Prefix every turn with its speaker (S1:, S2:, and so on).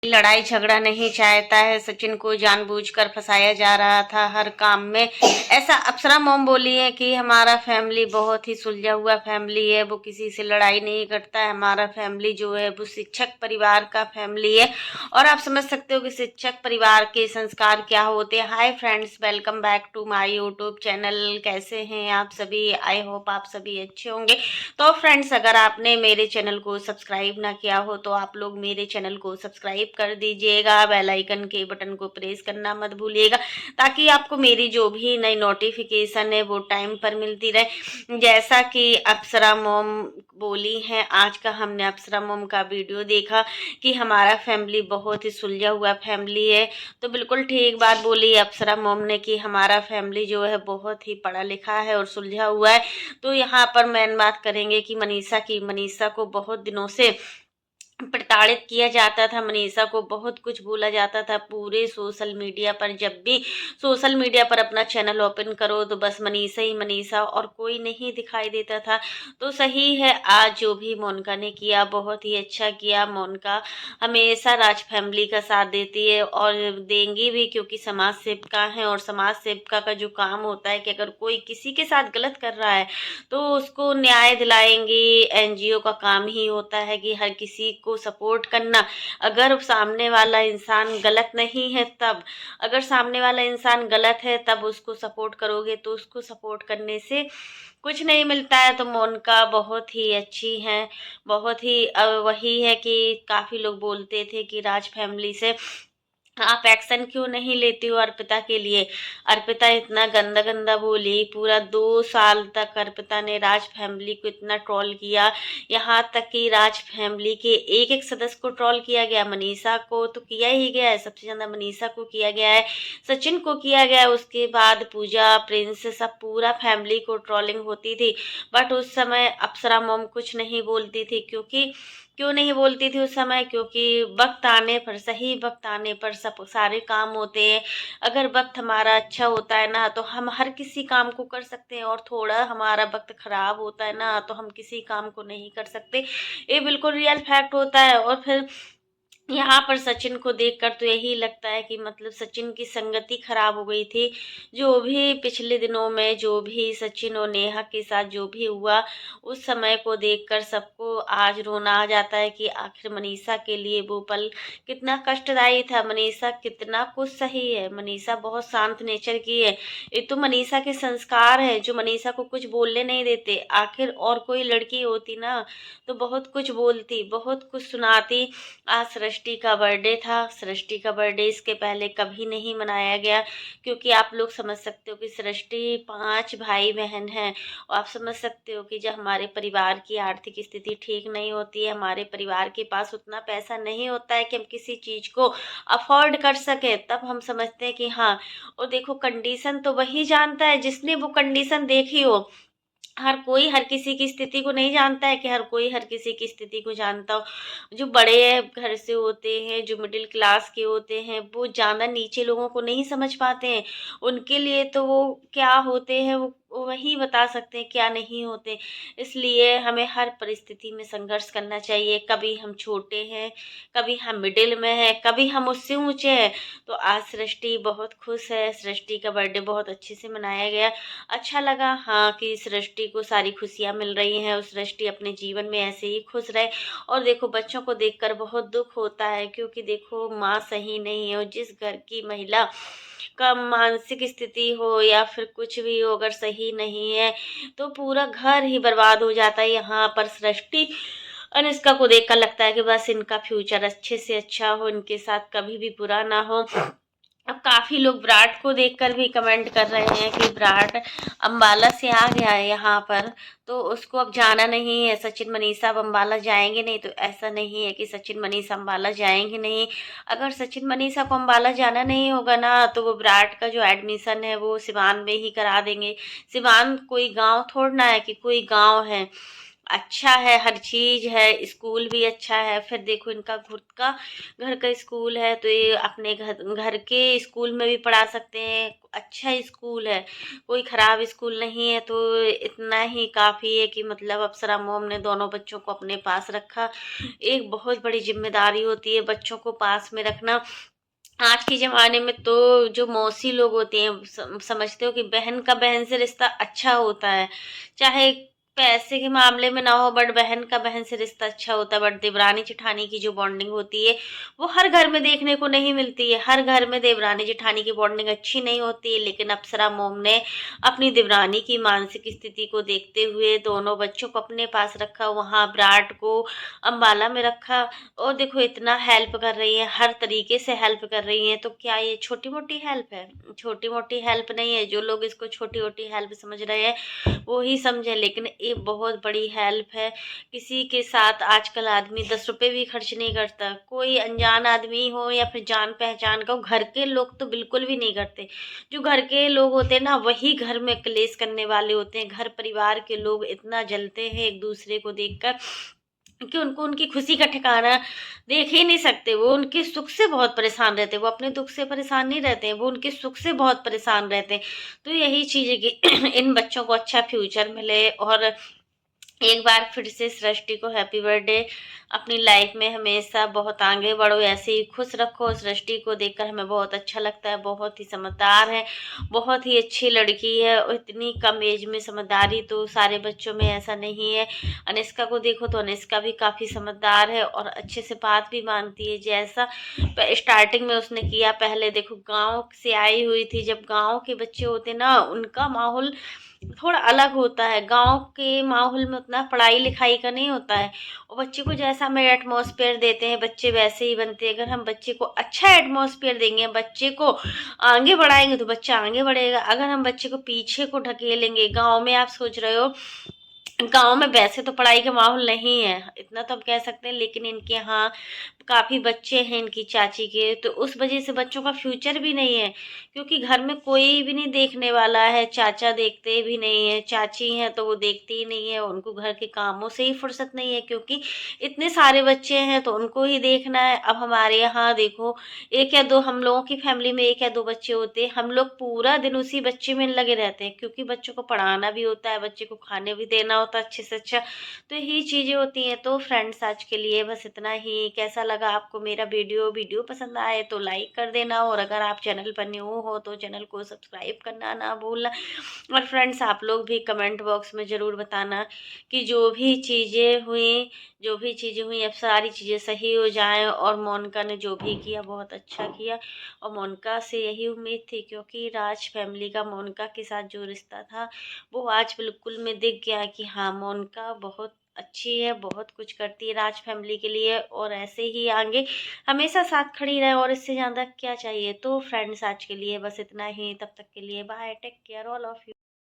S1: लड़ाई झगड़ा नहीं चाहता है। सचिन को जानबूझकर फंसाया जा रहा था हर काम में। ऐसा अप्सरा मॉम बोली है कि हमारा फैमिली बहुत ही सुलझा हुआ फैमिली है, वो किसी से लड़ाई नहीं करता है। हमारा फैमिली जो है वो शिक्षक परिवार का फैमिली है। और आप समझ सकते हो कि शिक्षक परिवार के संस्कार क्या होते हैं। Hi friends, welcome back to my YouTube channel. कैसे हैं आप सभी? आई होप आप सभी अच्छे होंगे। तो फ्रेंड्स, अगर आपने मेरे चैनल को सब्सक्राइब ना किया हो तो आप लोग मेरे चैनल को सब्सक्राइब कर दीजिएगा। बेल आइकन के बटन को प्रेस करना मत भूलिएगा, ताकि आपको मेरी जो भी नई नोटिफिकेशन है वो टाइम पर मिलती रहे। जैसा कि अप्सरा मोम बोली है, आज का हमने अप्सरा मोम का वीडियो देखा कि हमारा फैमिली बहुत ही सुलझा हुआ फैमिली है। तो बिल्कुल ठीक बात बोली अप्सरा मोम ने कि हमारा फैमिली जो है बहुत ही पढ़ा लिखा है और सुलझा हुआ है। तो यहाँ पर मेन बात करेंगे कि मनीषा को बहुत दिनों से प्रताड़ित किया जाता था। मनीषा को बहुत कुछ बोला जाता था पूरे सोशल मीडिया पर। जब भी सोशल मीडिया पर अपना चैनल ओपन करो तो बस मनीषा ही मनीषा और कोई नहीं दिखाई देता था। तो सही है, आज जो भी मोनिका ने किया बहुत ही अच्छा किया। मोनिका हमेशा राज फैमिली का साथ देती है और देंगी भी, क्योंकि समाज सेविका है और समाज सेविका का जो काम होता है कि अगर कोई किसी के साथ गलत कर रहा है तो उसको न्याय दिलाएंगी। एनजीओ का काम ही होता है कि हर किसी को सपोर्ट करना। अगर सामने वाला इंसान गलत नहीं है तब, अगर सामने वाला इंसान गलत है तब उसको सपोर्ट करोगे तो उसको सपोर्ट करने से कुछ नहीं मिलता है। तो मोनिका बहुत ही अच्छी हैं, बहुत ही वही है कि काफ़ी लोग बोलते थे कि राज फैमिली से आप एक्शन क्यों नहीं लेती हो अर्पिता के लिए। अर्पिता इतना गंदा गंदा बोली, पूरा 2 साल तक अर्पिता ने राज फैमिली को इतना ट्रोल किया। यहाँ तक कि राज फैमिली के एक एक सदस्य को ट्रोल किया गया। मनीषा को तो किया ही गया है, सबसे ज़्यादा मनीषा को किया गया है, सचिन को किया गया है, उसके बाद पूजा, प्रिंस, सब पूरा फैमिली को ट्रोलिंग होती थी। बट उस समय अप्सरा मोम कुछ नहीं बोलती थी। क्यों नहीं बोलती थी उस समय? क्योंकि वक्त आने पर, सही वक्त आने पर सब सारे काम होते हैं। अगर वक्त हमारा अच्छा होता है ना तो हम हर किसी काम को कर सकते हैं, और थोड़ा हमारा वक्त खराब होता है ना तो हम किसी काम को नहीं कर सकते। ये बिल्कुल रियल फैक्ट होता है। और फिर यहाँ पर सचिन को देखकर तो यही लगता है कि मतलब सचिन की संगति खराब हो गई थी। जो भी पिछले दिनों में जो भी सचिन और नेहा के साथ जो भी हुआ, उस समय को देखकर सबको आज रोना आ जाता है कि आखिर मनीषा के लिए वो पल कितना कष्टदायी था। मनीषा कितना कुछ सही है, मनीषा बहुत शांत नेचर की है। ये तो मनीषा के संस्कार है जो मनीषा को कुछ बोलने नहीं देते। आखिर और कोई लड़की होती ना तो बहुत कुछ बोलती, बहुत कुछ सुनाती। आज सृष्टि का बर्थडे था। सृष्टि का बर्थडे इसके पहले कभी नहीं मनाया गया, क्योंकि आप लोग समझ सकते हो कि सृष्टि 5 भाई बहन हैं। और आप समझ सकते हो कि जब हमारे परिवार की आर्थिक स्थिति ठीक नहीं होती है, हमारे परिवार के पास उतना पैसा नहीं होता है कि हम किसी चीज़ को अफोर्ड कर सके, तब हम समझते हैं कि हाँ। और देखो, कंडीशन तो वही जानता है जिसने वो कंडीशन देखी हो। हर कोई हर किसी की स्थिति को नहीं जानता है कि हर कोई हर किसी की स्थिति को जानता हो। जो बड़े घर से होते हैं, जो मिडिल क्लास के होते हैं, वो ज़्यादा नीचे लोगों को नहीं समझ पाते हैं। उनके लिए तो वो क्या होते हैं वो वही बता सकते हैं क्या नहीं होते। इसलिए हमें हर परिस्थिति में संघर्ष करना चाहिए। कभी हम छोटे हैं, कभी हम मिडिल में हैं, कभी हम उससे ऊंचे हैं। तो आज सृष्टि बहुत खुश है। सृष्टि का बर्थडे बहुत अच्छे से मनाया गया। अच्छा लगा हाँ कि सृष्टि को सारी खुशियाँ मिल रही हैं, और सृष्टि अपने जीवन में ऐसे ही खुश रहे। और देखो, बच्चों को देखकर बहुत दुख होता है, क्योंकि देखो माँ सही नहीं है, और जिस घर की महिला का मानसिक स्थिति हो या फिर कुछ भी हो, अगर सही नहीं है तो पूरा घर ही बर्बाद हो जाता है। यहाँ पर सृष्टि अनुष्का को देखकर लगता है कि बस इनका फ्यूचर अच्छे से अच्छा हो, इनके साथ कभी भी बुरा ना हो। अब काफ़ी लोग विराट को देखकर भी कमेंट कर रहे हैं कि विराट अम्बाला से आ गया है यहाँ पर, तो उसको अब जाना नहीं है। सचिन मनीषा अब अम्बाला जाएंगे नहीं, तो ऐसा नहीं है कि सचिन मनीषा अम्बाला जाएंगे नहीं। अगर सचिन मनीषा को अम्बाला जाना नहीं होगा ना तो वो विराट का जो एडमिशन है वो सिवान में ही करा देंगे। सिवान कोई गांव थोड़ा ना है कि कोई गांव है। अच्छा है, हर चीज़ है, स्कूल भी अच्छा है। फिर देखो इनका खुद का घर का स्कूल है, तो ये अपने घर घर के स्कूल में भी पढ़ा सकते हैं। अच्छा स्कूल है, कोई खराब स्कूल नहीं है। तो इतना ही काफ़ी है कि मतलब अप्सरा मोम ने दोनों बच्चों को अपने पास रखा। एक बहुत बड़ी जिम्मेदारी होती है बच्चों को पास में रखना। आज के ज़माने में तो जो मौसी लोग होते हैं समझते हो कि बहन का बहन से रिश्ता अच्छा होता है, चाहे पैसे के मामले में ना हो, बट बहन का बहन से रिश्ता अच्छा होता है। बट देवरानी जेठानी की जो बॉन्डिंग होती है वो हर घर में देखने को नहीं मिलती है। हर घर में देवरानी जेठानी की बॉन्डिंग अच्छी नहीं होती है, लेकिन अप्सरा मोम ने अपनी देवरानी की मानसिक स्थिति को देखते हुए दोनों बच्चों को अपने पास रखा, वहाँ विराट को अम्बाला में रखा। और देखो इतना हेल्प कर रही है, हर तरीके से हेल्प कर रही हैं। तो क्या ये छोटी मोटी हेल्प है? छोटी मोटी हेल्प नहीं है। जो लोग इसको छोटी मोटी हेल्प समझ रहे हैं वो ही समझे, लेकिन ये बहुत बड़ी हेल्प है। किसी के साथ आजकल आदमी 10 रुपए भी खर्च नहीं करता, कोई अनजान आदमी हो या फिर जान पहचान का हो। घर के लोग तो बिल्कुल भी नहीं करते। जो घर के लोग होते हैं ना, वही घर में क्लेश करने वाले होते हैं। घर परिवार के लोग इतना जलते हैं एक दूसरे को देखकर कि उनको उनकी खुशी का ठिकाना देख ही नहीं सकते। वो उनके सुख से बहुत परेशान रहते हैं, वो अपने दुख से परेशान नहीं रहते हैं, वो उनके सुख से बहुत परेशान रहते हैं। तो यही चीज़ है कि इन बच्चों को अच्छा फ्यूचर मिले। और एक बार फिर से सृष्टि को हैप्पी बर्थडे। अपनी लाइफ में हमेशा बहुत आगे बढ़ो, ऐसे ही खुश रखो। सृष्टि को देखकर हमें बहुत अच्छा लगता है, बहुत ही समझदार है, बहुत ही अच्छी लड़की है। और इतनी कम एज में समझदारी तो सारे बच्चों में ऐसा नहीं है। अनिष्का को देखो तो अनिष्का भी काफ़ी समझदार है और अच्छे से बात भी मानती है। जैसा स्टार्टिंग में उसने किया, पहले देखो गांव से आई हुई थी, जब गांव के बच्चे होते ना उनका माहौल थोड़ा अलग होता है। गांव के माहौल में उतना पढ़ाई लिखाई का नहीं होता है, और बच्चे को जैसा हम एटमॉस्फेयर देते हैं बच्चे वैसे ही बनते हैं। अगर हम बच्चे को अच्छा एटमॉस्फेयर देंगे, बच्चे को आगे बढ़ाएंगे, तो बच्चा आगे बढ़ेगा। अगर हम बच्चे को पीछे को ढकेलेंगे, गांव में आप सोच रहे हो गांव में वैसे तो पढ़ाई का माहौल नहीं है, इतना तो हम कह सकते हैं, लेकिन इनके यहाँ काफ़ी बच्चे हैं इनकी चाची के, तो उस वजह से बच्चों का फ्यूचर भी नहीं है। क्योंकि घर में कोई भी नहीं देखने वाला है, चाचा देखते भी नहीं है, चाची हैं तो वो देखती ही नहीं है, उनको घर के कामों से ही फुर्सत नहीं है। क्योंकि इतने सारे बच्चे हैं तो उनको ही देखना है। अब हमारे यहाँ देखो, एक या दो, हम लोगों की फैमिली में एक या दो बच्चे होते हैं, हम लोग पूरा दिन उसी बच्चे में लगे रहते हैं, क्योंकि बच्चों को पढ़ाना भी होता है, बच्चे को खाने भी देना होता है अच्छे से अच्छा। तो यही चीज़ें होती हैं। तो फ्रेंड्स आज के लिए बस इतना ही। कैसा लगा आपको मेरा वीडियो पसंद आए तो लाइक कर देना, और अगर आप चैनल पर न्यू हो तो चैनल को सब्सक्राइब करना ना भूलना। और फ्रेंड्स आप लोग भी कमेंट बॉक्स में ज़रूर बताना कि जो भी चीज़ें हुई अब सारी चीज़ें सही हो जाएं। और मोनिका ने जो भी किया बहुत अच्छा किया, और मोनिका से यही उम्मीद थी, क्योंकि राज फैमिली का मोनिका के साथ जो रिश्ता था वो आज बिल्कुल में दिख गया कि हाँ मोनिका बहुत अच्छी है, बहुत कुछ करती है राज फैमिली के लिए, और ऐसे ही आगे हमेशा साथ खड़ी रहे, और इससे ज़्यादा क्या चाहिए। तो फ्रेंड्स आज के लिए बस इतना ही। तब तक के लिए bye, take care all of you.